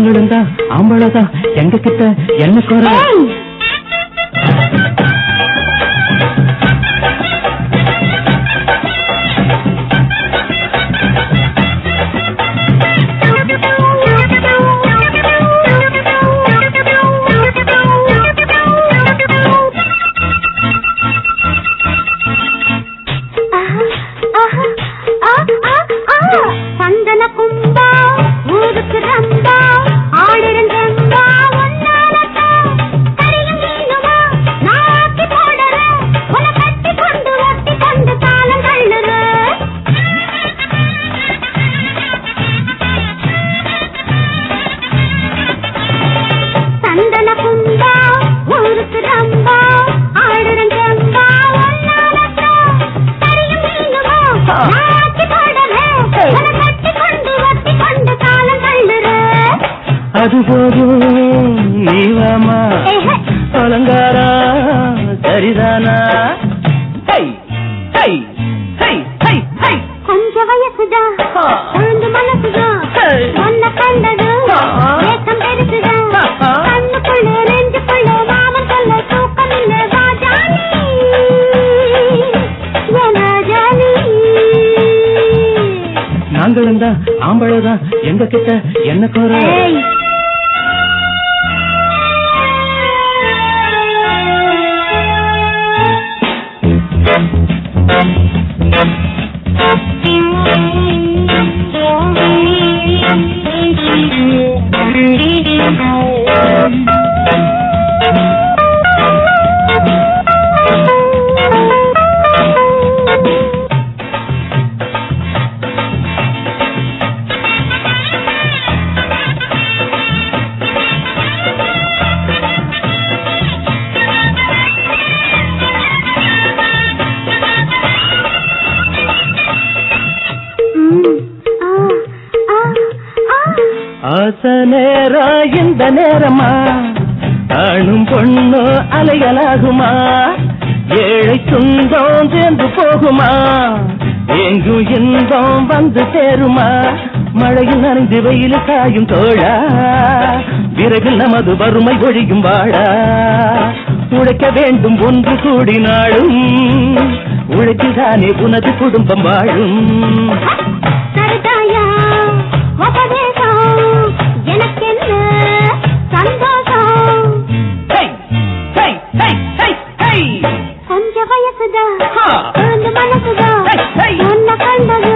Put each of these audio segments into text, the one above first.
நாங்களும் தான் ஆம்பளதான் எங்க கிட்ட என்ன குறை? சந்தன கும்பா ஊருக்கு ரம்பா ஆடுறன் ரம்பா ஒன்னாலதா கரியும் மீனுமா நாக்கி போடுற உன கட்டி கொண்டு ஒட்டி கொண்டு காலம் தள்ளுற சந்தன கும்பா ஊருக்கு ரம்பா ஆடுறன் ரம்பா ஒன்னாலதா கரியும் மீனுமா நாக்கி போடுற உன கட்டி கொண்டு ஒட்டி கொண்டு காலம் தள்ளுற அது போதும் நீவாமா அலங்காரா சரிதானா? கொஞ்ச வயசுதா குழந்தை மனசுதா ஒன்ன கண்டது ஏக்கம் பெருசுதா கண்ணுக்குள்ளே நெஞ்சுக்குள்ளே மாமன் சொல்ல தூக்கம் இல்ல ராஜானி ராஜானி. நாங்களும் தான் ஆம்பளதான் எங்க கிட்ட என்ன குறை? ஆச நேரா இந்த நேரமா ஆணும் பொண்ணோ அலைகளாகுமா? ஏழை துன்பம் சேர்ந்து போகுமா? எங்கும் இன்பம் வந்து சேருமா? மழையில் நனைந்து வெயில் காயும் தோழா விறகு நமது வறுமை ஒழியும் வாழா. உழைக்க வேண்டும் ஒன்று கூடினாலும் உழைத்துதானே உனது குடும்பம் வாழும். சரிதாயா உபதேசம் எனக்கென்ன சந்தோஷம். கொஞ்ச வயசுதா குழந்தை மனசுதா ஒன்ன கண்டது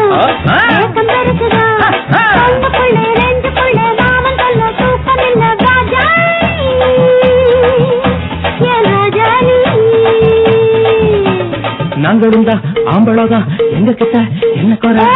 ஏக்கம் பெருசுதா கண்ணுக்குள்ளே நெஞ்சுக்குள்ளே மாமன் சொல்ல தூக்கம் இல்ல ராஜானி ராஜானி. நாங்களும் தான் ஆம்பளதான் எங்க கிட்ட என்ன குறை?